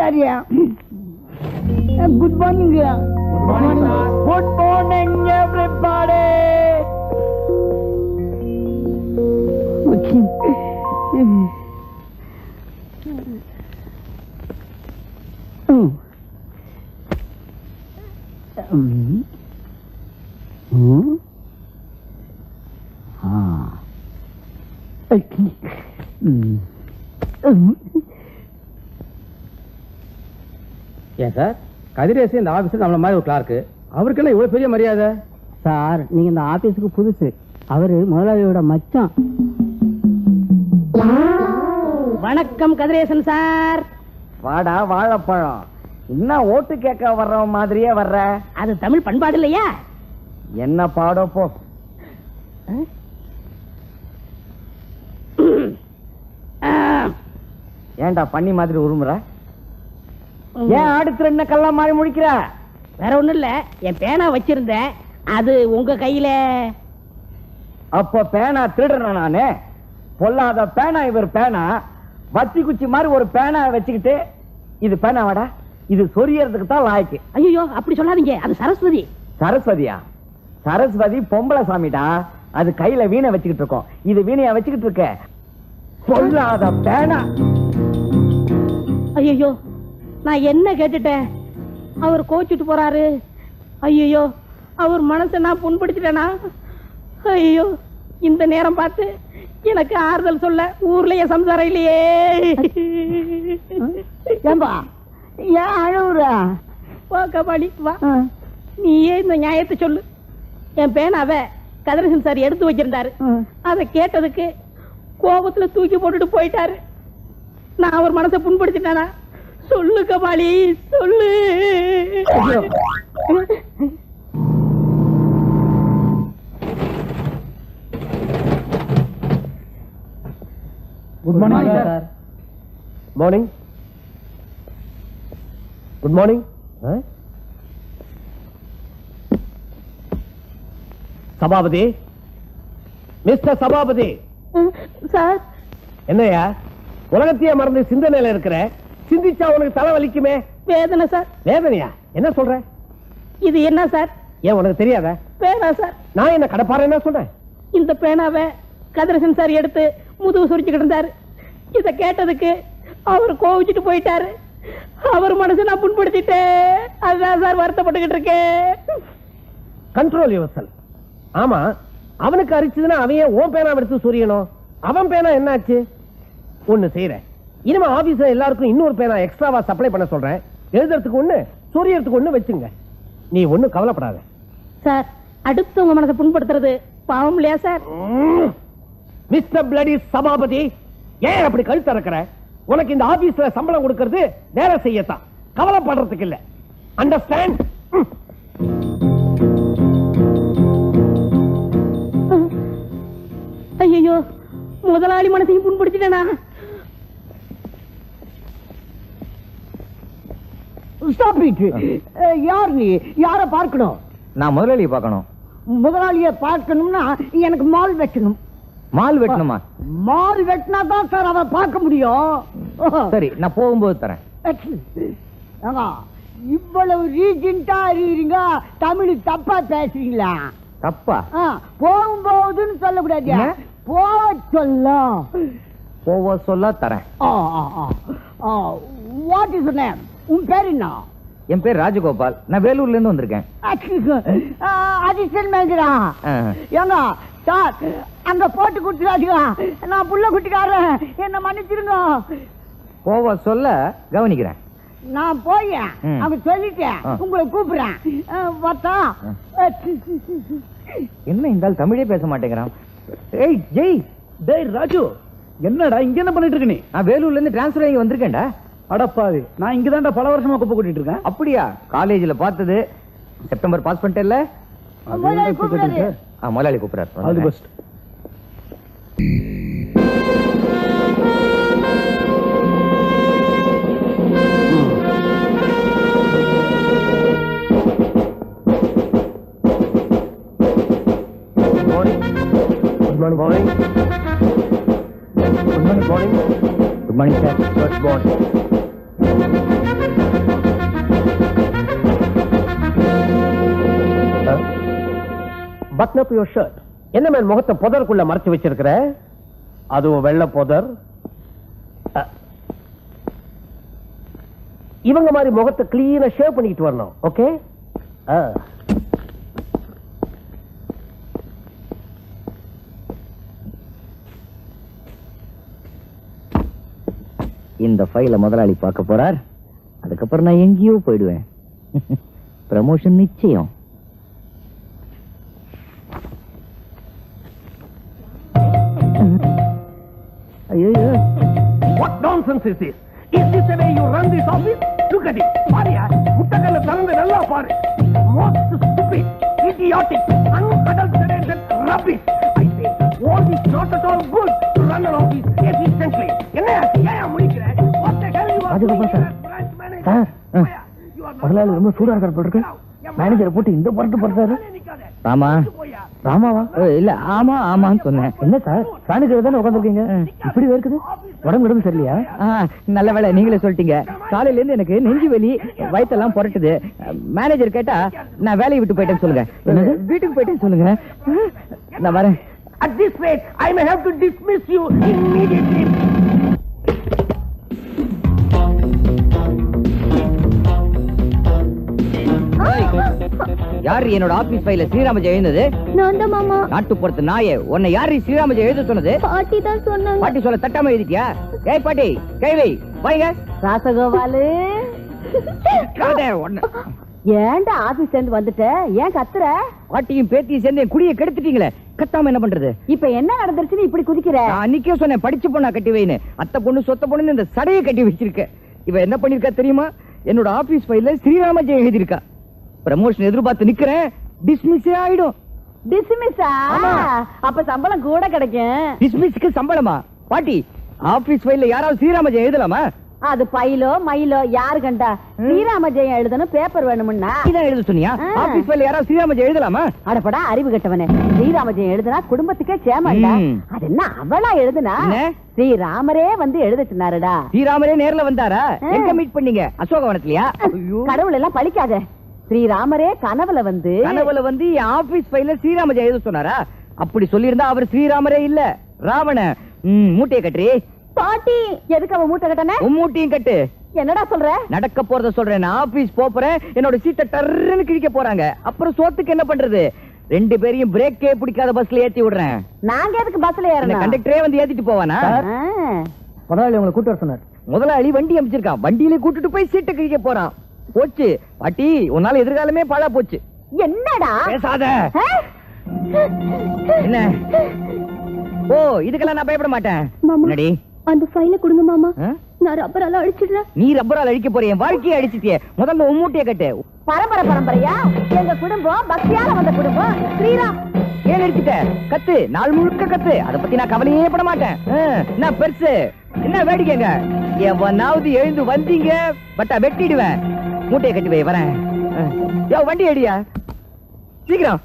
சரியா? Good morning. Good morning everybody. ஏன் sir, Kathiresu இந்த ஆபீஸ்ல நம்மள மாதிரி ஒரு கிளார்க்கு, அவருக்கு என்ன இவ்வளவு பெரிய மரியாதை? சார், நீங்க இந்த ஆபீஸுக்கு புதுசு. அவரு முதலாளியோட மச்சான். வணக்கம் கதிரேசன் சார். வாடா வாழைப்பழம், என்ன ஓட்டு கேட்க வர்ற மாதிரியே வர்ற? அது தமிழ் பண்பாடு இல்லையா? என்ன பாடோ போ. ஏன்டா பண்ணி மாதிரி உருமுற? ஏன் அடுத்து என்ன கல்லா மாதிரி முடிக்கிற? வேற ஒண்ணும் இல்ல, என் பேனா வச்சிருந்தேன், அது உங்க கையில. அப்ப பேனா திருடுறேன் நானு? பொல்லாத பேனா இவர் பேனா. வத்தி குச்சி மாதிரி ஒரு பேனா வச்சுக்கிட்டு, இது பேனாவாடா, இது சொரியறதுக்கு தான் லாய்க்கு. ஐயோ அப்படி சொல்லாதீங்க, அது சரஸ்வதி. சரஸ்வதியா? சரஸ்வதி பொம்பளை சாமிடா, அது கையில வீணை வச்சுக்கிட்டு இருக்கோம், இது வீணையா வச்சுக்கிட்டு இருக்க. பொல்லாத பேனா. ஐயோ நான் என்ன கேட்டுட்டேன்? அவர் கோச்சிட்டு போறாரு. ஐயோ அவர் மனசை நான் புண்படுத்திட்டேனா? ஐயோ இந்த நேரம் பார்த்து எனக்கு ஆறுதல் சொல்ல ஊர்லயே சம்சாரம் இல்லையே. ஏம்பா, ஏன் அழுவுற? வா கபாலி வா, நீயே இந்த நியாயத்தை சொல்லு. என் பேனாவை கதிரேசன் சார் எடுத்து வச்சிருந்தாரு, அதை கேட்டதுக்கு கோபத்துல தூக்கி போட்டுட்டு போயிட்டாரு. நான் அவர் மனசை புண்படுத்திட்டானா? சொல்லு கபாலி சொல்லு. Good morning sir. Morning. Good morning. Sabapathi, mister Sabapathi. Sir என்னையா உலகத்தையே மறந்து சிந்தனையில இருக்கிற? சிந்திச்சா உனக்கு தலை வலிக்குமே. வேதனை சார். வேதனையா? என்ன சொல்ற? இது என்ன சார்? ஏன் உனக்கு தெரியாத? பேனா சார். நான் என்ன கடப்பார என்ன சொல்றேன்? இந்த பேனாவை கதிரேசன் சார் எடுத்து முதுகு சுரிச்சுக்கிட்டு இருந்தாரு. இத கேட்டதுக்கு அவர் கோவிச்சுட்டு போயிட்டாரு. அவர் மனசை நான் புண்படுத்திட்டேன். அதுதான் சார் வருத்தப்பட்டுக்கிட்டு இருக்கேன். Control yourself. ஆமா, அவனுக்கு அரிச்சதுன்னா அவன் ஏன் ஓன் பேனா எடுத்து சொரியணும்? அவன் பேனா என்னாச்சு? ஒண்ணு செய்யறேன், இனிமே ஆபீஸ்ல எல்லாருக்கும் இன்னொரு பேனா எக்ஸ்ட்ராவா சப்ளை பண்ண சொல்றேன். எழுதுறதுக்கு ஒண்ணு, சொரியறதுக்கு ஒண்ணு வச்சுங்க. நீ ஒண்ணு கவலைப்படாத. சார், அடுத்தவங்க மனசை புண்படுத்துறது பாவம் இல்லையா சார்? மிஸ்டர் பிளடி சபாபதி, ஏன் அப்படி கழுத்து இறக்குற? உனக்கு இந்த ஆபீஸ்ல சம்பளம் கொடுக்கிறது வேலை செய்யத்தான், கவலைப்படுறதுக்கு இல்ல. அண்டர்ஸ்டாண்ட்? ஐயோ முதலாளி மனசையும் புண்படுத்திட்டேனா? Stop it. யார் நீ? யார பார்க்கணும்? நான் முதலாளியை பார்க்கணும். முதலாளிய பார்க்கணும்னா எனக்கு மால் வெட்டணும். மால் வெட்டணுமா? மால் வெட்டினா தான் சார் அவ பார்க்க முடியும். சரி, நான் போகும்போது தரேன். ஏங்க, இவ்வளவு ரீஜெண்டா இருக்கீங்க, தமிழ் தப்பா பேசுறீங்களா? தப்பா? போகும்போதுன்னு சொல்லக்கூடாது, போக சொல்ல. போவ சொல்ல தரேன். What is name? உன் பேர் என்ன? என் பேர் ராஜகோபால், நான் வேலூர்ல இருந்து வந்திருக்கேன். அதிர்ஷ்டன் மேஜரா? ஏங்க சார், அங்க போட்டு குடுத்துறாதீங்க, நான் புள்ள குட்டிக்காரன், என்ன மன்னிச்சிருங்க. போவ சொல்ல கவனிக்கிறேன். நான் போய் அவங்க சொல்லிட்டேன், உங்களை கூப்பிடுறேன். பார்த்தா என்ன இந்த ஆள் தமிழே பேச மாட்டேங்கிறான்? ஏய் ஜெய். டேய் ராஜு, என்னடா இங்க என்ன பண்ணிட்டு இருக்க நீ? நான் வேலூர்ல இருந்து டிரான்ஸ்பர் ஆகி வந்திருக்கேன்டா. அடப்பாவி, நான் இங்கதான்டா பல வருஷமா குப்பை கூட்டிட்டு இருக்கேன். அப்படியா? காலேஜ்ல பார்த்தது. செப்டம்பர் பாஸ் பண்ணிட்டேல்ல? முதலாளி கூப்பிடுறாரு. முதலாளி கூப்பிடுறாரு. All the best. Good morning. Good morning, sir. Good morning. button up your shirt. என்ன மேன் முகத்தை புதருக்குள்ள மறைச்சு வச்சிருக்கிற? அதுவும் வெள்ளை புதர். இவங்க மாதிரி முகத்தை கிளீனா ஷேவ் பண்ணிட்டு வரணும். ஓகே? இந்த ஃபைல முதலாளி பார்க்க போறார். அதுக்கப்புறம் நான் எங்கேயோ போயிடுவேன். ப்ரமோஷன் நிச்சயம். ஐயோ, What nonsense is this? Is this the way you run this office? Look at it. பாரியா, முட்டக்கல்ல தரந்து நல்லா பாரு. Most stupid, idiotic, unadulterated rubbish. I say, all is not at all good to run an office efficiently. என்ன ஏன் முடிக்கிற? What the hell you are doing? Sir, முதலாளி ரொம்ப சூடா இருக்கார் போல இருக்கு. மேனேஜரை போட்டு இந்த பொருட்டு போறாரு. ராமா, ராமாவா? இல்ல, ஆமா ஆமான்னு சொன்னேன். என்ன சார், மேனேஜர் தானே உட்காந்துருக்கீங்க, இப்படி இருக்குது? உடம்பு சரியில்லையா? நல்ல வேலை நீங்களே சொல்லிட்டீங்க. காலையில இருந்து எனக்கு நெஞ்சு வலி, வயித்தெல்லாம் புரட்டுது. மேனேஜர் கேட்டா நான் வேலையை விட்டு போயிட்டேன்னு சொல்லுங்க. வீட்டுக்கு போயிட்டேன்னு சொல்லுங்க. நான் வரேன். At this rate, I may have to dismiss you immediately. யாரு என்னோட ஆபீஸ் ஃபைல ஸ்ரீராமஜெயம் எழுந்தது? நான் தான் மாமா. நாட்டுப்புறத்து நாயே, உன்னை யாரு ஸ்ரீராமஜெயம் எழுத சொன்னது? பாட்டி தான் சொன்னாங்க. பாட்டி சொல்ல தட்டாம எழுதிட்டியா? ஏய் பாட்டி, கைவை வாங்க. ராசகோபாலு, காதே ஒண்ணு. ஏன்டா ஆபீஸ் சேர்ந்து வந்துட்ட? ஏன் கத்துற? பாட்டியும் பேத்தியும் சேர்ந்து என் குடியை கெடுத்துட்டீங்களே, கத்தாம என்ன பண்றது? இப்ப என்ன நடந்துருச்சுன்னு இப்படி குதிக்கிற? நான் அன்னைக்கே சொன்னேன் படிச்ச பொண்ணா கட்டி வைன்னு. அத்தை பொண்ணு சொத்த பொண்ணு இந்த சடையை கட்டி வச்சிருக்க. இவ என்ன பண்ணிருக்கா தெரியுமா? என்னோட ஆபீஸ் ஃபைல்ல ஸ்ரீராமஜெயம் எழுதிருக்கா. ப்ரமோஷன் எதிர்பார்த்து நிக்கிறேன், டிஸ்மிஸ் ஆயிடும். டிஸ்மிஸா? அப்ப சம்பளம் கூட கிடைக்கும். டிஸ்மிஸ்க்கு சம்பளமா? பாட்டி, ஆபீஸ் ஃபைல்ல யாராவது ஸ்ரீராமஜெயம் எழுதலாமா? அது பைலோ மயிலோ யாரு கண்டா? ஸ்ரீராமஜெயம் எழுதணும் பேப்பர் வேணும்னா இதான் எழுத சொன்னியா? ஆபீஸ் ஃபைல்ல யாராவது ஸ்ரீராமஜெயம் எழுதலாமா? அடப்படா அறிவு கட்டவனே, ஸ்ரீராமஜெயம் எழுதுனா குடும்பத்துக்கே சேமண்டா. அது என்ன அவளா எழுதுனா? ஸ்ரீராமரே வந்து எழுத சொன்னாருடா. ஸ்ரீராமரே நேர்ல வந்தாரா? எங்க மீட் பண்ணீங்க? அசோகவனத்திலயா? கடவுள் எல்லாம் பழிக்காத. ஸ்ரீராமரே கனவுல வந்து என் ஆபீஸ் ஃபைல்ல ஸ்ரீராமஜெயம் எழுத சொன்னாரா? அப்படி சொல்லியிருந்தா அவர் ஸ்ரீராமரே இல்ல, ராவண. மூட்டையை கட்டுறி. பாட்டி, எதுக்கு அவன் மூட்டை கட்டனே? மூட்டையும் கட்டு. என்னடா சொல்ற? நடக்க போறத சொல்றேன். நான் ஆபீஸ் போறேன், என்னோட சீட்டை டர்ன்னு கிழிக்க போறாங்க. அப்புறம் சோத்துக்கு என்ன பண்றது? ரெண்டு பேரையும் பிரேக்கே பிடிக்காத பஸ்ல ஏத்தி விடுறேன். நாங்க எதுக்கு பஸ்ல ஏறணும்? கண்டக்டரே வந்து ஏத்திட்டு போவானா? முதலாளி உங்களை கூட்டு வர சொன்னார். முதலாளி வண்டி அமைச்சிருக்கான், வண்டியில கூட்டிட்டு போய் சீட்டை கிழிக்க போறான். போச்சு பாட்டி, உன்னால எதிர்காலமே பாழா போச்சு. என்னடா பேசாத. என்ன? ஓ, இதுக்கெல்லாம் நான் பயப்பட மாட்டேன். என்னடி? அந்த ஃபைல கொடுங்க மாமா, நான் ரப்பரால அடிச்சிடுறேன். நீ ரப்பரால அடிக்க போறிய? வாழ்க்கையை அடிச்சிட்டியே. முதல்ல மூட்டையை கட்டு. பரம்பரையா எங்க குடும்பம் பக்தியால வந்த குடும்பம். ஸ்ரீராம் ஏன் அடிச்சிட்ட? கத்து, நாள் முழுக்க கத்து. அத பத்தி நான் கவலையே பட மாட்டேன். நான் பெருசு. என்ன வேடிக்கைங்க? எவனாவது எழுந்து வந்தீங்க பட்டா வெட்டிடுவேன். மூட்டையை கட்டி வை, வரேன். யோ, வண்டி அடியா சீக்கிரம்.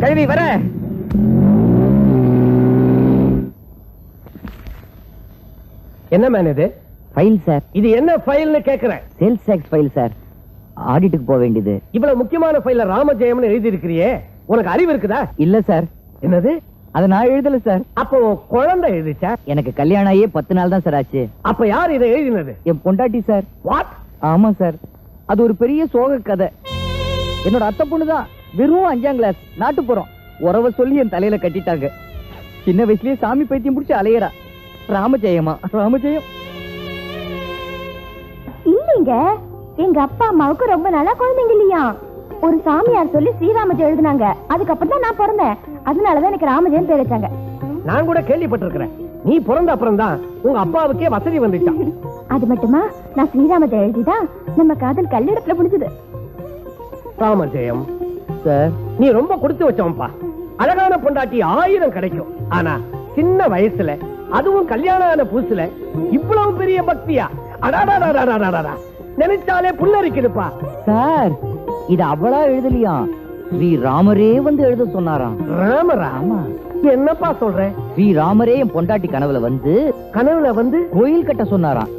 கழுவி வரேன். என்ன மேன் இது? File sir. இது என்ன ஃபைல்னு கேக்குறேன். Sales tax file sir. ஆடிட்டுக்கு போக வேண்டியது. இவ்வளவு முக்கியமான ஃபைல்ல ராமஜெயம்னு எழுதி இருக்கிறியே, உனக்கு அறிவு இருக்குதா? இல்ல சார். என்னது? அத நான் எழுதல சார். அப்போ குழந்தை எழுதிச்சா? எனக்கு கல்யாணம் ஆகியே 10 நாள் தான் சார் ஆச்சு. அப்ப யார் இதை எழுதினது? என் பொண்டாட்டி சார். வாட்? ஆமா சார், அது ஒரு பெரிய சோக கதை. என்னோட அத்தை பொண்ணுதான், வெறும் 5ஆம் கிளாஸ், நாட்டுப்புறம். உறவை சொல்லி என் தலையில கட்டிட்டாங்க. சின்ன வயசுலயே சாமி பைத்தியம் பிடிச்சி அலையறா. ராமஜெயமா? ராமஜெயம் இல்லைங்க, எங்க அப்பா அம்மாவுக்கு ரொம்ப நாளா குழந்தைங்க இல்லையா. ஒரு சாமியார் சொல்லி ஸ்ரீராமஜெயம் எழுதினாங்க. அதுக்கப்புறம் தான் நான் பிறந்தேன். அதனாலதான் எனக்கு ராமஜெயம் பேர் வச்சாங்க. நான் கூட கேள்விப்பட்டிருக்கிறேன். நீ பிறந்த அப்புறம் தான் உங்க அப்பாவுக்கே வசதி வந்துச்சான். அது மட்டுமா, நான் ஸ்ரீராமஜெயம் எழுதிதான் நம்ம காதல் கல்லிடத்துல முடிஞ்சது. ராமஜெயம் சார், நீ ரொம்ப கொடுத்து வச்சவன்பா. அழகான பொண்டாட்டி 1000 கிடைக்கும். ஆனா சின்ன வயசுல, அதுவும் கல்யாணம் ஆன புதுசுல இவ்வளவு பெரிய பக்தியா? அடாடாடாடாடாடா, நினைச்சாலே புல்லரிக்குதுப்பா. சார், இது அவளா எழுதலையா, ஸ்ரீராமரே வந்து எழுத சொன்னாராம். ராமராமா? என்னப்பா சொல்ற? ஸ்ரீராமரே என் பொண்டாட்டி கனவுல வந்து கோயில் கட்ட சொன்னாராம்.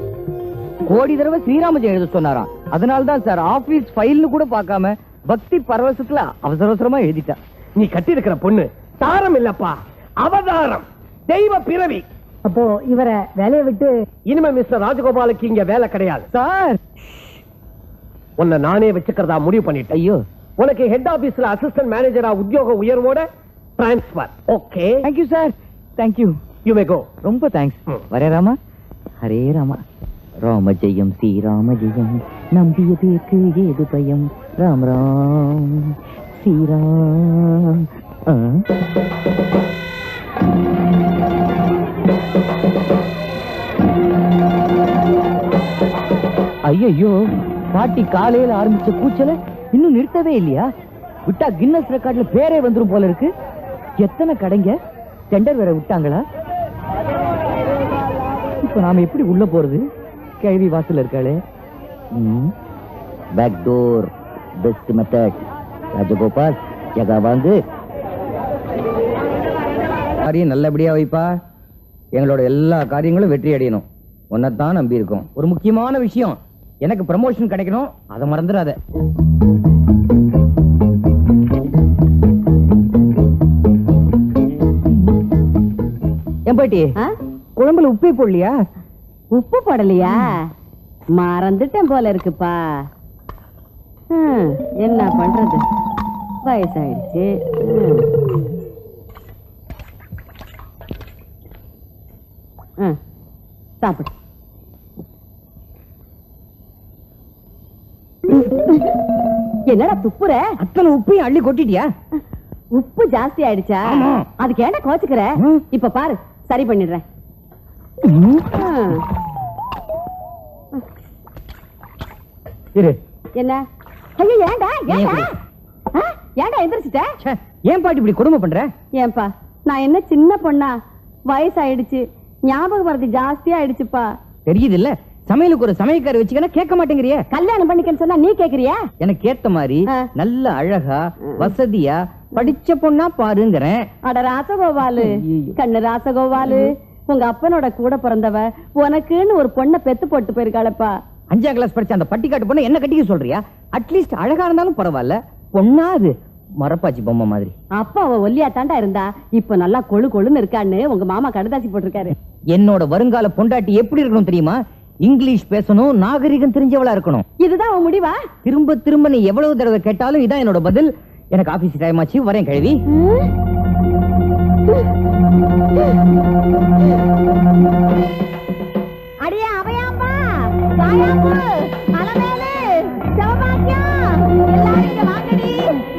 கோடி தடவை ஸ்ரீராமஜெயம் எழுத சொன்னாராம். அதனால்தான் சார் ஆபீஸ் ஃபைல்னு கூட பார்க்காம பக்தி பரவசத்துல அவசர அவசரமா எழுதிட்டா. நீ கட்டி இருக்கிற பொண்ணு தாரம் இல்லப்பா, அவதாரம், தெய்வ பிறவி. அப்போ இவரை வேலையை விட்டு இனிமே மிஸ்டர் ராஜகோபாலுக்கு இங்க வேலை கிடையாது. சார், உன்னை நானே வச்சுக்கிறதா முடிவு பண்ணிட்டேன். ஐயோ, உனக்கு ஹெட் ஆபீஸ்ல அசிஸ்டன்ட் மேனேஜரா உத்தியோக உயர்வோட transfer. Okay, thank you sir, thank you. You may go. ரொம்ப தேங்க்ஸ். வரே ராமா. ஹரே ராமா. ராம ஜெயம் ஸ்ரீராம ஜெயம், நம்பியதேக்கு ஏது பயம், ராம் ராம் ஸ்ரீராம். ஐயோ, பாட்டி காலையில ஆரம்பிச்ச கூச்சல இன்னும் நிறுத்தவே இல்லையா? விட்டா கின்னஸ் ரெக்கார்ட்ல பேரே வந்துரும் போல இருக்கு. எத்தனை கடைங்க டெண்டர் வேற விட்டாங்களா? இப்ப நாம எப்படி உள்ள போறது? கேள்வி வாசல் இருக்காளே. Back door best method. Rajagopal, ஜகா வாங்கு. காரியம் நல்லபடியா வைப்பா. எங்களோட எல்லா காரியங்களும் வெற்றி அடையணும். உன்னைத்தான் நம்பி இருக்கோம். ஒரு முக்கியமான விஷயம், எனக்கு ப்ரமோஷன் கிடைக்கணும், அதை மறந்துடாத. என் பாட்டி, குழம்புல உப்பே போடலையா? உப்பு போடலையா? மறந்துட்டேன் போல இருக்குப்பா. என்ன பண்றது, வயசாயிடுச்சு. சாப்பிடு. என்னடா துப்புற? அத்தனை உப்பையும் அள்ளி கொட்டிட்டியா? உப்பு ஜாஸ்தி ஆயிடுச்சா? அதுக்கு ஏன்டா கோச்சுக்கிற? இப்ப பாரு, சரி பண்ணிடுறேன். என்ன? ஐயோ, ஏன்டா ஏன்டா ஏன்டா எந்திரிச்சிட்ட? ஏன் பாட்டி இப்படி கொடுமை பண்ற? ஏன்பா, நான் என்ன சின்ன பொண்ணா? வயசாயிடுச்சு, ஞாபகம் மறதி ஜாஸ்தி ஆயிடுச்சுப்பா. தெரியுது இல்ல, சமையலுக்கு ஒரு சமையல்காரி வச்சுக்கனா கேட்க மாட்டேங்கிறிய. கல்யாணம் பண்ணிக்கன்னு சொன்னா நீ கேக்குறியா? எனக்கு ஏத்த மாதிரி நல்ல அழகா வசதியா படிச்ச பொண்ணா பாருங்கறேன். அட ராசகோபாலு, கண்ணு ராசகோபாலு, உங்க அப்பனோட கூட பிறந்தவ உனக்குன்னு ஒரு பொண்ணை பெத்து போட்டு போயிருக்காளப்பா. 5ஆம் கிளாஸ் படிச்ச அந்த பட்டிக்காட்டு பொண்ணு என்ன கட்டிக்க சொல்றியா? அட்லீஸ்ட் அழகா இருந்தாலும் பரவாயில்ல, பொண்ணா அது மரப்பாச்சி பொம்மை மாதிரி. அப்ப அவ ஒல்லியா தாண்டா இருந்தா, இப்ப நல்லா கொழு கொழுன்னு இருக்கான்னு உங்க மாமா கடுதாசி போட்டிருக்காரு. என்னோட வருங்கால பொண்டாட்டி எப்படி இருக்கணும் தெரியுமா? இங்கிலீஷ் பேசணும், நாகரிகம் தெரிஞ்சவளா இருக்கணும். இதுதான் உன் முடிவா? திரும்ப திரும்ப நீ எவ்வளவு தடவை கேட்டாலும் இதான் என்னோட பதில். எனக்கு ஆபீஸ் டைம் ஆச்சு, வரேன் கழுவி. அடியே அவையாம்பா, காயாம்பு, அலமேலு, சிவபாக்கியம், எல்லாரும் இங்க வாங்கடி,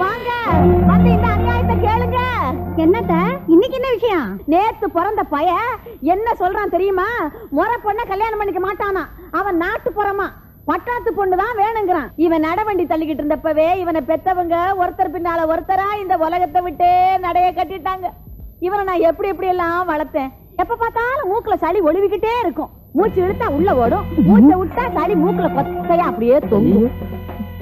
வாங்க. வந்து இந்த அநியாயத்தை கேளுங்க. என்னத்த, இன்னைக்கு என்ன விஷயம்? நேத்து பிறந்த பையன் என்ன சொல்றான் தெரியுமா? முறை பொண்ண கல்யாணம் பண்ணிக்க மாட்டானா, அவன் நாட்டு புறமா பட்டாத்து பொண்ணுதான் வேணுங்கிறான். இவன் நடவண்டி தள்ளிக்கிட்டு இருந்தப்பவே இவனை பெத்தவங்க ஒருத்தர் பின்னால ஒருத்தரா இந்த உலகத்தை விட்டே நடைய கட்டிட்டாங்க. இவனை நான் எப்படி எப்படி எல்லாம் வளர்த்தேன். எப்ப பார்த்தாலும் மூக்குல சளி ஒளிவிக்கிட்டே இருக்கும். மூச்சு இழுத்தா உள்ள ஓடும், மூச்சை விட்டா சளி மூக்குல கொத்தையா அப்படியே தொங்கும்.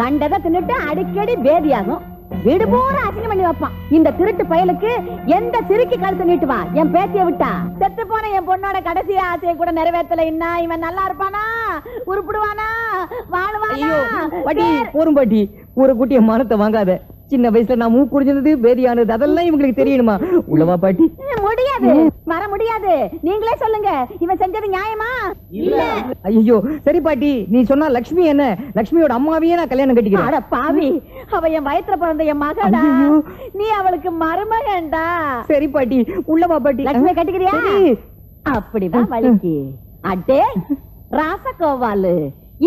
கண்டதை தின்னுட்டு அடிக்கடி பேதியாகும். வீடு பூரா அசிங்கம் பண்ணி வைப்பான். இந்த திருட்டு பயலுக்கு எந்த சிறுக்கி கழுத்து நீட்டுவா? என் பேத்திய விட்டா. செத்து போன என் பொண்ணோட கடைசி ஆசையை கூட நிறைவேற்றல. இவன் நல்லா இருப்பானா? உருப்பிடுவானா? வாழ்வானா? பாட்டி, போரும் பாட்டி, ஒரு குட்டிய மானத்தை வாங்காத. சின்ன வயசுல நான் மூக்கு குடிச்சது, பேதியானது, அதெல்லாம் இவங்களுக்கு தெரியணுமா? உள்ளவா பாட்டி? முடியாது, வர முடியாது. நீங்களே சொல்லுங்க, இவன் செஞ்சது நியாயமா? இல்ல. ஐயோ, சரி பாட்டி, நீ சொன்னா லட்சுமி என்ன? லட்சுமியோட அம்மாவையே நான் கல்யாணம் கட்டிக்கிறேன். அட பாவி, அவ என் வயித்துல பிறந்த என் மகடா. நீ அவளுக்கு மருமகன்டா. சரி பாட்டி, உள்ளவா பாட்டி. லட்சுமி கட்டிக்கிறியா? அப்படிதான் வலிக்கு. அடே ராசகோபாலு,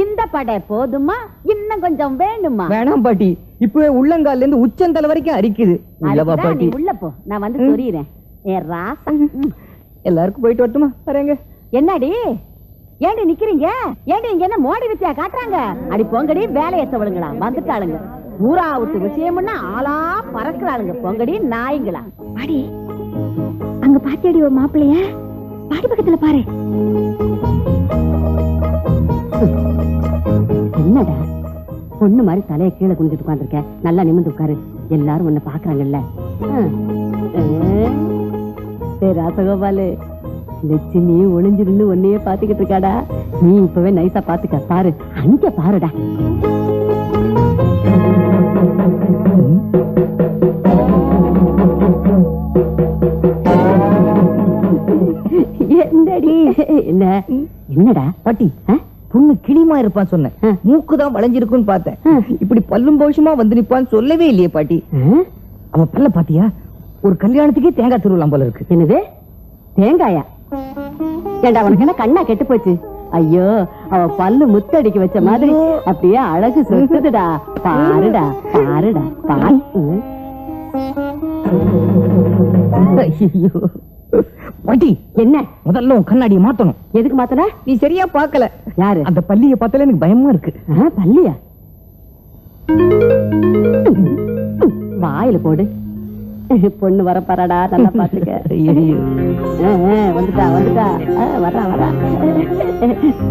இந்த படை போதுமா? இன்னும் கொஞ்சம் வேணுமா? வேணாம் பாட்டி, இப்பவே உள்ளங்கால்ல இருந்து உச்சந்தலை வரைக்கும் அரிக்குது. உள்ளவா பாட்டி. உள்ள போ, நான் வந்து சொல்லிறேன். ஏ ராசா, எல்லாருக்கும் போயிட்டு வரட்டுமா? வரேங்க. என்னடி ஏண்டி நிக்கிறீங்க? ஏண்டி இங்க என்ன மோடி வித்தியா காட்டுறாங்க? அடி போங்கடி, வேலையை தவளுங்களா வந்துட்டாளுங்க. ஊரா விட்டு விஷயம்னா ஆளா பறக்குறாளுங்க. பொங்கடி நாய்ங்களா. பாடி அங்க பாத்தியடி ஒரு மாப்பிள்ளைய, பாடி பக்கத்துல பாரு. என்னடா பொண்ணு மாதிரி தலையை கீழே குனிஞ்சிட்டு உட்கார்ந்துருக்க? நல்லா நிமிர்ந்து உட்காரு, எல்லாரும் உன்னை பாக்குறாங்கல்ல. ராசகோபாலு, லட்சுமி ஒளிஞ்சிருந்து உன்னையே பாத்துக்கிட்டு இருக்காடா. நீ இப்பவே நைஸா பாத்துக்க. பாரு, அங்க பாருடா. என்ன என்னடா பாட்டி பொண்ணு கிளிமா இருப்பான்னு சொன்னேன், மூக்குதான் வளைஞ்சிருக்குன்னு பார்த்தேன். இப்படி பல்லும் பௌஷமா வந்து நிப்பான்னு சொல்லவே இல்லையே பாட்டி. அவ பல்ல பாத்தியா? ஒரு கல்யாணத்துக்கே தேங்காய் திருவிழா போல இருக்கு. என்னது தேங்காயா? ஏண்டா உனக்கு என்ன கண்ணா கெட்டு போச்சு? ஐயோ, அவ பல்லு முத்தடிக்க வச்ச மாதிரி அப்படியே அழகு சொத்துதுடா. பாருடா பாருடா பாரு. ஐயோ பாட்டி, என்ன முதல்ல உன் கண்ணாடியை மாத்தணும். எதுக்கு மாத்தன? நீ சரியா பாக்கல. யாரு? அந்த பள்ளியை பார்த்தாலே எனக்கு பயமா இருக்கு. பள்ளியா? வாயில போடு. பொண்ணு வர பாராடா, நல்லா பாத்துக்க. வந்துட்டா வந்துட்டா, வரா வரா.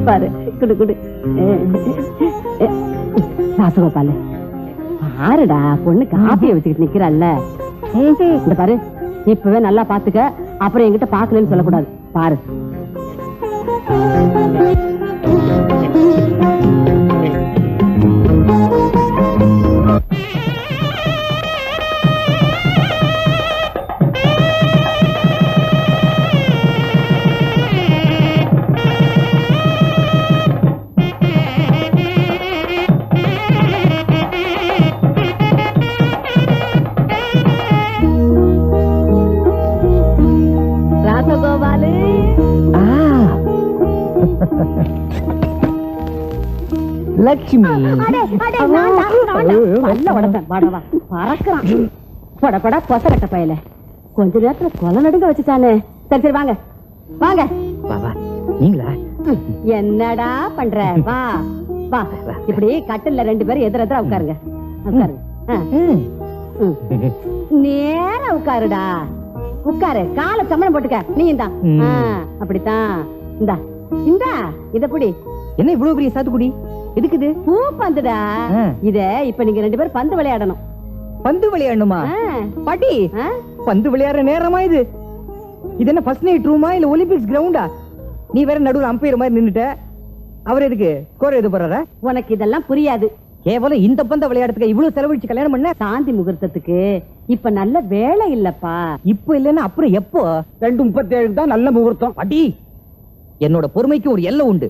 பாரு, குடு குடு. ராசகோபாலு பாருடா, பொண்ணு காப்பிய வச்சுக்கிட்டு நிக்கிறாள்ல. இந்த பாரு, இப்பவே நல்லா பாத்துக்க. அப்புறம் என்கிட்ட பாக்கலன்னு சொல்லக்கூடாது. பாரு. ராசகோபாலு, லட்சுமி, பொசரட்ட பயல கொஞ்ச நேரத்துல கொலை நடுங்க வச்சுட்டானே. சரி சரி வாங்க வாங்க. நீங்களா? என்னடா பண்ற? வா வா. இப்படி கட்டில்ல 2 பேரும் எதிர எதிர உட்காருங்க. உட்காருங்க. நேரா உட்காருடா. உட்காரு. கால சமணம் போட்டுக்க. நீ இந்தா. அப்படித்தான். இந்தா இந்தா இத புடி. என்ன இவ்வளவு பெரிய சாத்துக்குடி? எதுக்கு இது? பூ பந்துடா. இத இப்ப நீங்க 2 பேரும் பந்து விளையாடணும். பந்து விளையாடணுமா? பாட்டி, பந்து விளையாடுற நேரமா இது? இது என்ன ஃபர்ஸ்ட் நைட் ரூமா இல்ல ஒலிம்பிக்ஸ் கிரவுண்டா? நீ வேற நடுவுல அம்பையர் மாதிரி நின்னுட்ட. அவர் எதுக்கு ஸ்கோர் எது போறாரா? உனக்கு இதெல்லாம் புரியாது. கேவலம் இந்த பந்த விளையாடுறதுக்கு இவ்வளவு செலவழிச்சு கல்யாணம் பண்ண? சாந்தி முகூர்த்தத்துக்கு இப்ப நல்ல வேலை இல்லப்பா. இப்ப இல்லன்னா அப்புறம் எப்போ? 2:37 தான் நல்ல முகூர்த்தம். பாட்டி, என்னோட பொறுமைக்கு ஒரு எல்லை உண்டு.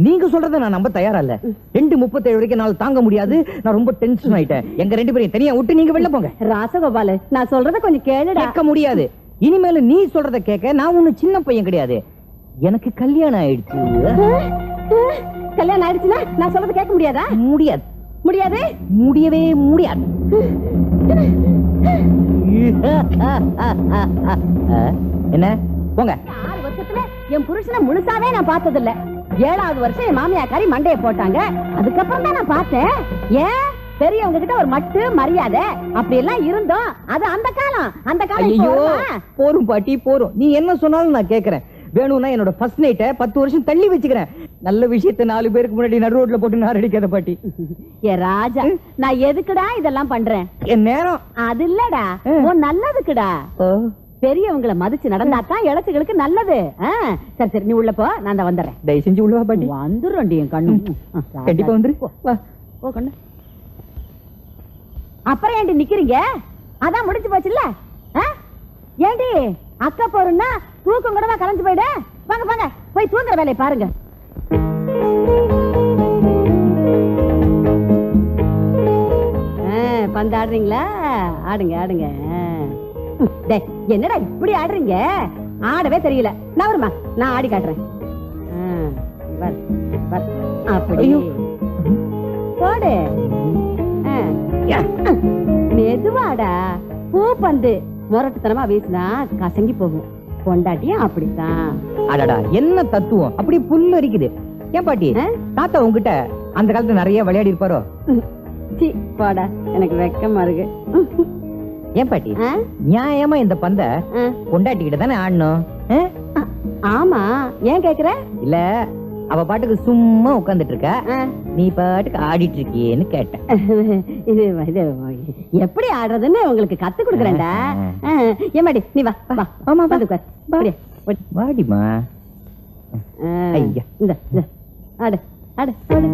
நீங்க சொல்றத நான் நம்ப தயாரா இல்ல. 2:37 வரைக்கும் நான் தாங்க முடியாது. நான் ரொம்ப டென்ஷன் ஆயிட்டேன். எங்க 2 பேரையும் தனியா விட்டு நீங்க வெளில போங்க. ராசகோபாலு, நான் சொல்றத கொஞ்சம் கேளுடா. கேட்க முடியாது. இனிமேல நீ சொல்றத கேட்க நான் ஒண்ணும் சின்ன பையன் கிடையாது. எனக்கு கல்யாணம் ஆயிடுச்சு. கல்யாணம் ஆயிடுச்சுன்னா நான் சொல்றத கேட்க முடியாதா? முடியாது. முடியாது? முடியவே முடியாது. என்ன போங்க. 6 வருஷத்துல என் புருஷனை முழுசாவே நான் பார்த்தது இல்ல. 7வது வருஷம் என் மாமியாக்காரி மண்டைய போட்டாங்க. அதுக்கப்புறம் தான் நான் பார்த்தேன். ஏன் பெரியவங்க கிட்ட ஒரு மட்டு மரியாதை அப்படி எல்லாம் இருந்தோம். அது அந்த காலம். அந்த காலம். ஐயோ, போரும் பாட்டி போரும். நீ என்ன சொன்னாலும் நான் கேக்குறேன். வேணும்னா என்னோட ஃபர்ஸ்ட் நைட்ட 10 வருஷம் தள்ளி வச்சுக்கிறேன். நல்ல விஷயத்தை 4 பேருக்கு முன்னாடி நடு ரோட்ல போட்டு நான் அடிக்காத பாட்டி. ஏ ராஜா, நான் எதுக்குடா இதெல்லாம் பண்றேன்? என் நேரம் அது இல்லடா, உன் நல்லதுக்குடா. பெரியவங்களை மதிச்சு நடந்தாதான் இளச்சுகளுக்கு நல்லது. சரி சரி, நீ உள்ள போ, நான் தான் வந்துடுறேன். தயவு செஞ்சு உள்ளவா பாட்டி. வந்துடுறோம் என் கண்ணு. கண்டிப்பா வந்துரு. ஓ கண்ணு. அப்புறம் ஏண்டி நிக்கிறீங்க? அதான் முடிஞ்சு போச்சுல்ல. ஏண்டி அக்கா போறோம்னா தூக்கம் கூடவா கலைஞ்சு போயிடு? வாங்க வாங்க, போய் தூங்குற வேலையை பாருங்க. பந்து ஆடுறீங்களா? ஆடுங்க ஆடுங்க. என்னடா இப்படி ஆடுறீங்க? ஆடவே தெரியல. நான் வருமா, நான் ஆடி காட்டுறேன். அப்படி போடு. மெதுவாடா. பூ பந்து முரட்டுத்தனமா வீசினா கசங்கி போகும். பொண்டாட்டியும் அப்படித்தான். அடடா, என்ன தத்துவம்! அப்படி புல்லு அரிக்குது. ஏன் பாட்டி, தாத்தா உங்ககிட்ட அந்த காலத்துல நிறைய விளையாடி இருப்பாரோ? போடா, எனக்கு வெக்கமா இருக்கு. ஏன் பாட்டி, நியாயமா இந்த பந்த பொண்டாட்டி கிட்ட தானே ஆடணும்? ஆமா, ஏன் கேக்குற? இல்ல, அவ பாட்டுக்கு சும்மா உட்கார்ந்துட்டு இருக்க, நீ பாட்டுக்கு ஆடிட்டு இருக்கியேன்னு கேட்டேன். எப்படி ஆடுறதுன்னு உங்களுக்கு கத்து கொடுக்குறேன்டா. ஏமாடி, நீ வா வா. ஆமா, வாடிமா. இந்த ஆடு ஆடு ஆடு.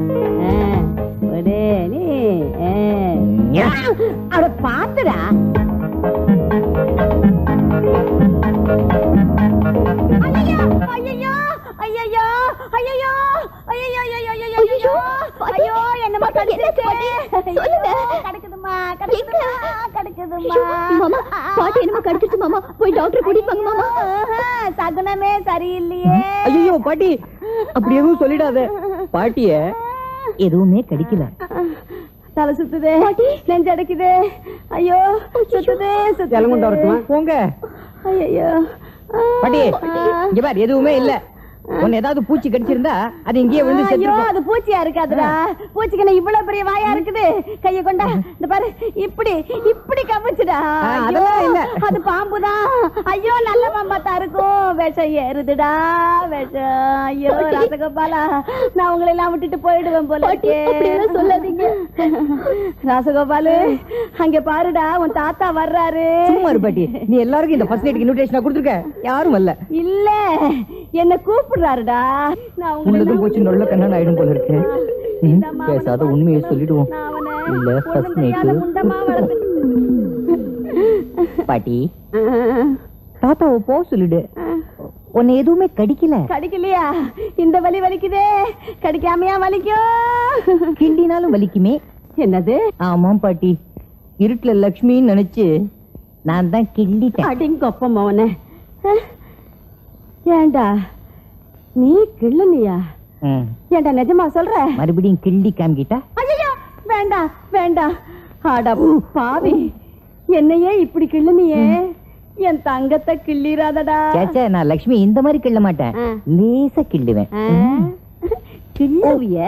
நீ அவட பாத்துடா. ஐயோ மாமா பாட்டி என்னமோ கடிச்சிட்டு மாமா போய் டாக்டர் கூட்டிட்டு வாங்க மாமா. சகுனமே சரியில்லையே. ஐயோ பாட்டி அப்படி எதுவும் சொல்லிடாத. பாட்டிய எதுவுமே கடிக்கல. தலை சுத்துதே, நெஞ்சு அடைக்குது. ஐயோ சுத்துதே சுத்துதே. போங்க ஐயோ பாட்டி. இங்க பாரு எதுவுமே இல்ல. உன்னை ஏதாவது பூச்சி கடிச்சிருந்தா அது இங்கேயே விழுந்து ஐயோ செத்துரும். அது பூச்சியா இருக்காதுடா. பூச்சிக்கு என்ன இவ்வளவு பெரிய வாயா இருக்குது. கைய கொண்டா இந்த பாரு இப்படி இப்படி கவிச்சுடா. அதெல்லாம் இல்ல. அது பாம்புதான். ஐயோ நல்ல பாம்பா தான் இருக்கும். விஷம் ஏறுதுடா விஷம். ஐயோ ராசகோபாலா நான் உங்களை எல்லாம் விட்டுட்டு போயிடுவேன் போல இருக்கே. சொல்லாதீங்க ராசகோபாலு அங்க பாருடா உன் தாத்தா வர்றாரு. சும்மா இரு பாட்டி. நீ எல்லாருக்கும் இந்த ஃபர்ஸ்ட் எய்ட் இன்விடேஷன் கொடுத்துருக்க. யாரும் வரல. இல்ல என்ன கூப்பிடுறாருடா. நான் உள்ளதும் போச்சு நொல்ல கண்ணன் ஆயிடும் போல இருக்கு. பேசாத உண்மையை சொல்லிடுவோம். இல்ல ஃபர்ஸ்ட் நைட் பாட்டி தாத்தாவை போ சொல்லிடு. உன்னை எதுவுமே கடிக்கல. கடிக்கலையா? இந்த வலி வலிக்குதே. கடிக்காமையா வலிக்கும்? கிண்டினாலும் வலிக்குமே. என்னது? ஆமாம் பாட்டி. இருட்டுல லக்ஷ்மின்னு நினைச்சு நான் தான் கிண்டிட்டேன். அடிங்கொப்பம் அவன. ஏண்டா நீ கிள்ளுனியா? ஏண்டா நிஜமா சொல்ற? மறுபடியும் கிள்ளி காமிக்கிட்டா? ஐயோ வேண்டாம் வேண்டாம். ஆடா பாவி என்னையே இப்படி கிள்ளுனியே. என் தங்கத்தை கிள்ளிராதடா. சேச்சே நான் லக்ஷ்மி இந்த மாதிரி கிள்ள மாட்டேன். லேசா கிள்ளுவேன். கிள்ளுவிய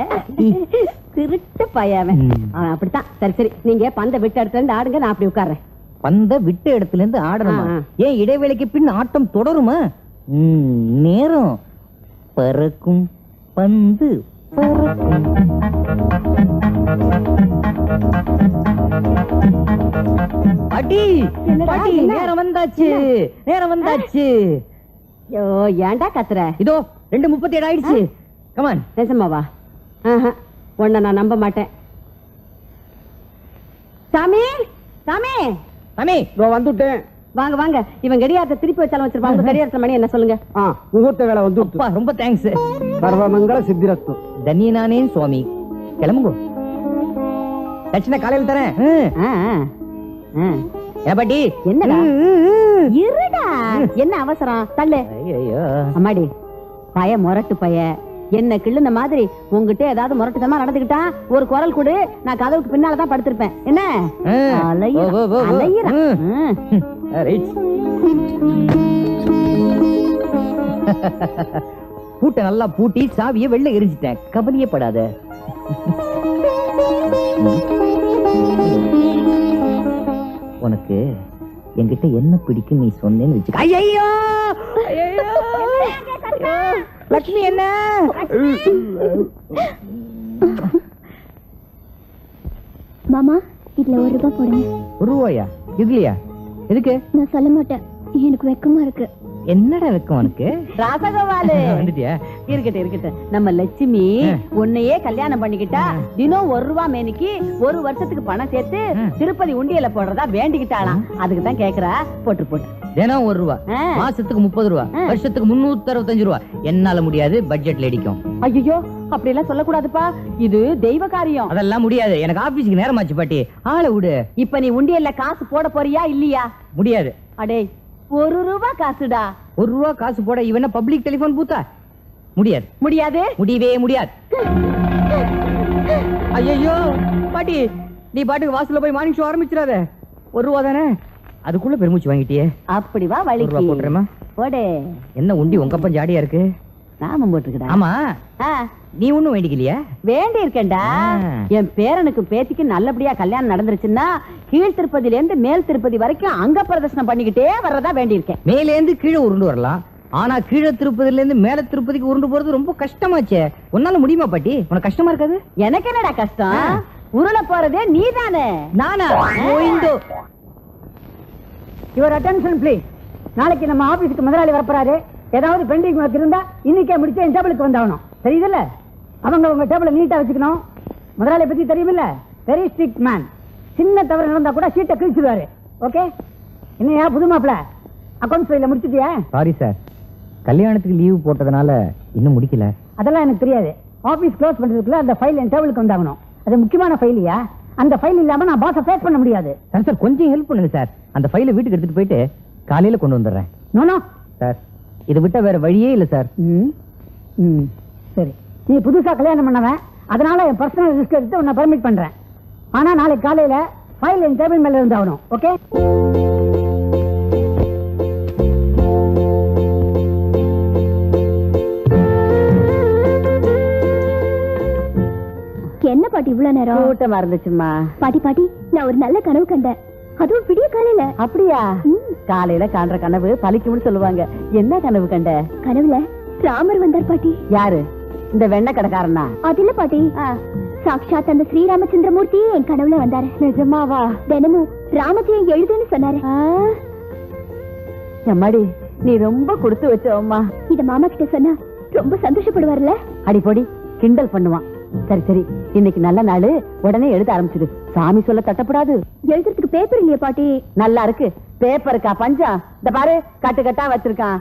திருட்டு பையவன் அவன் அப்படித்தான். சரி சரி நீங்க பந்த விட்டு இடத்துல இருந்து ஆடுங்க. நான் அப்படி உட்கார்றேன். பந்த விட்டு இடத்துல இருந்து ஆடணுமா? ஏன் இடைவேளைக்கு பின் ஆட்டம் தொடருமா? நேரம் பறக்கும் பந்து பறக்கும். பாட்டி பாட்டி நேரம் வந்தாச்சு நேரம் வந்தாச்சு. ஐயோ ஏண்டா கத்துற? இதோ 2:37 ஆயிடுச்சு. கமான். நிஜமாவா? உன்னை நான் நம்ப மாட்டேன். சாமி சாமி சாமி வந்துட்டேன். வாங்க வாங்க. இவன் கடியாரத்தை திருப்பி வச்சாலும் வச்சிருப்பாங்க. கடியாரத்துல மணி என்ன சொல்லுங்க. முகூர்த்த வேலை வந்து அப்பா ரொம்ப தேங்க்ஸ். சர்வமங்கல சித்திரஸ்து. தன்யனானே சுவாமி. கிளம்புங்க. தட்சிணை காலையில் தரேன். பாட்டி என்னடா இருடா. என்ன அவசரம்? தள்ளு. அம்மாடி பய முரட்டு பய. என்ன கிள்ளுன மாதிரி உங்ககிட்ட ஏதாவது முரட்டுதமா நடந்துக்கிட்டா ஒரு குரல் கொடு. நான் கதவுக்கு பின்னாலதான் படுத்திருப்பேன். என்ன பூட்டை நல்லா பூட்டி சாவியை வெளில எரிஞ்சிட்டேன். கவலையே படாத. உனக்கு என்கிட்ட என்ன பிடிக்கும் நீ சொன்னேன்னு வச்சுக்க. ஐயோ லட்சுமி என்ன மாமா இதுல ₹1 போடுங்க. ₹1? இதுலயா? எதுக்கு? நான் சொல்ல மாட்டேன். எனக்கு வெக்கமா இருக்கு. என்னடா வெக்கம் உனக்கு? ராசகோபாலு வந்துட்டியா? இருக்கட்டும் இருக்கட்டும். நம்ம லட்சுமி உன்னையே கல்யாணம் பண்ணிக்கிட்டா தினம் ₹1 மேனிக்கு 1 வருஷத்துக்கு பணம் சேர்த்து திருப்பதி உண்டியல போடுறதா வேண்டிக்கிட்டாளாம். அதுக்கு தான் கேக்குறா. போட்டு போட்டு தினம் ₹1, மாசத்துக்கு ₹30, வருஷத்துக்கு ₹365. என்னால முடியாது. பட்ஜெட்ல அடிக்கும். ஐயோ அப்படி எல்லாம் சொல்லக்கூடாதுப்பா. இது தெய்வ காரியம். அதெல்லாம் முடியாது. எனக்கு ஆபீஸ்க்கு நேரமாச்சு பாட்டி. ஆளை விடு. இப்ப நீ உண்டியல்ல காசு போட போறியா இல்லையா? முடியாது. அடே ₹1 காசுடா. ₹1 காசு போட இவன பப்ளிக் டெலிபோன் பூத்தா? முடியாது. முடியாது. முடியவே முடியாது. ஐயோ பாட்டி நீ பாட்டுக்கு வாசல்ல போய் மார்னிங் ஷோ ஆரம்பிச்சிடாத. ₹1 தானே? அதுக்குள்ள பெருமூச்சு வாங்கிட்டியே. அப்படி வா வலிக்கு. ₹1 போட்டுறேமா? போடு. என்ன உண்டி உங்க அப்பன் ஜாடியா இருக்கு? நாமம் போட்டுக்கடா. ஆமா நீ ஒண்ணும் வேண்டிக்கலையா? வேண்டி இருக்கேன்டா. என் பேரனுக்கு பேத்திக்கு நல்லபடியா கல்யாணம் நடந்துருச்சுன்னா கீழ் திருப்பதில இருந்து மேல் திருப்பதி வரைக்கும் அங்க பிரதர்சனம் பண்ணிக்கிட்டே வர்றதா வேண்டி இருக்கேன். மேல இருந்து கீழே உருண்டு வரலாம். ஆனா கீழே திருப்பதில இருந்து மேல திருப்பதிக்கு உருண்டு போறது ரொம்ப கஷ்டமாச்சே. உன்னால முடியுமா பாட்டி? உனக்கு கஷ்டமா இருக்காது? எனக்கு என்னடா கஷ்டம்? உருள போறதே நீதானே. நானா? Your attention please. நாளைக்கு நம்ம ஆபீஸ்க்கு முதலாளி வரப்போறாரு. ஏதாவது பெண்டிங் ஒர்க் இருந்தா இன்னைக்கே முடிச்சு என் டேபிளுக்கு வந்தாகணும். தெரியுதுல்ல? அவங்க உங்க டேபிள நீட்டா வச்சுக்கணும். முதலாளியை பத்தி தெரியுமில்ல? Very strict man. சின்ன தவறு நடந்தா கூட சீட்டை கிழிச்சிடுவாரு. ஓகே? என்னையா புது மாப்பிள அக்கௌண்ட்ஸ் ஃபைல முடிச்சிட்டியா? சாரி சார், கல்யாணத்துக்கு லீவ் போட்டதுனால இன்னும் முடிக்கல. அதெல்லாம் எனக்கு தெரியாது. ஆபீஸ் க்ளோஸ் பண்றதுக்குள்ள அந்த ஃபைல் என் டேபிளுக்கு வந்தாகணும். அது முக்கியமான ஃபைலியா? அந்த ஃபைல் இல்லாம நான் பாஸை ஃபேஸ் பண்ண முடியாது. சார் சார் கொஞ்சம் ஹெல்ப் பண்ணுங்க சார். அந்த ஃபைலை வீட்டுக்கு எடுத்துட்டு போயிட்டு காலையில கொண்டு வந்துடுறேன். நோ சார் இதை விட்டா வேற வழியே இல்லை சார். சரி, நீ புதுசா கல்யாணம் பண்ணவன், அதனால என் பர்சனல் ரிஸ்க் எடுத்து உன்னை பர்மிட் பண்றேன். ஆனா நாளைக்கு காலையில ஃபைல் என் டேபிள் மேல இருந்து ஆகணும். ஓகே? என்ன பாட்டி இவ்வளவு நேரம்? கூட்டமா இருந்துச்சுமா. பாட்டி பாட்டி, நான் ஒரு நல்ல கனவு கண்டேன். அதுவும் விடிய காலையில. அப்படியா? காலையில காண்ற கனவு பலிக்கும்னு சொல்லுவாங்க. என்ன கனவு கண்ட? கனவுல ராமர் வந்தார் பாட்டி. யாரு? இந்த வெண்ண கடைக்காரனா? அது இல்ல பாட்டி, சாக்ஷாத் அந்த ஸ்ரீராமச்சந்திரமூர்த்தி என் கனவுல வந்தாரு. நிஜமாவா? தினமும் ராமஜெயம் எழுதுன்னு சொன்னாரு. எம்மாடி, நீ ரொம்ப கொடுத்து வச்சவம்மா. இத மாமா கிட்ட சொன்னா ரொம்ப சந்தோஷப்படுவார்ல? அடிப்பொடி கிண்டல் பண்ணுவான். சரி சரி, இன்னைக்கு நல்ல நாள், உடனே எழுத ஆரம்பிச்சிடு. சாமி சொல்ல தட்டப்படாது. எழுதுறதுக்கு பேப்பர் இல்லையா பாட்டி? நல்லா இருக்கு. பேப்பருக்கா பஞ்சம்? இந்த பாரு, கட்டு கட்டா வச்சிருக்கான்.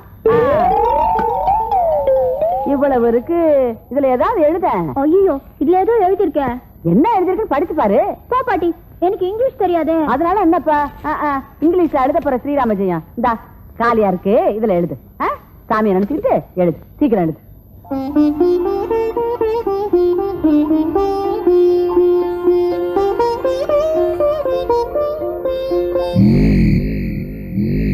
இவ்வளவு இருக்கு, இதுல ஏதாவது எழுத. ஐயோ, இதுல ஏதோ எழுதிருக்கேன். என்ன எழுதிருக்கு படிச்சு பாரு. போ பாட்டி, எனக்கு இங்கிலீஷ் தெரியாதே. அதனால என்னப்பா, இங்கிலீஷ்ல எழுத போற ஸ்ரீராமஜெயம் இந்தா காலியா இருக்கு, இதுல எழுது. சாமியை நினைச்சுக்கிட்டு எழுது, சீக்கிரம் எழுது.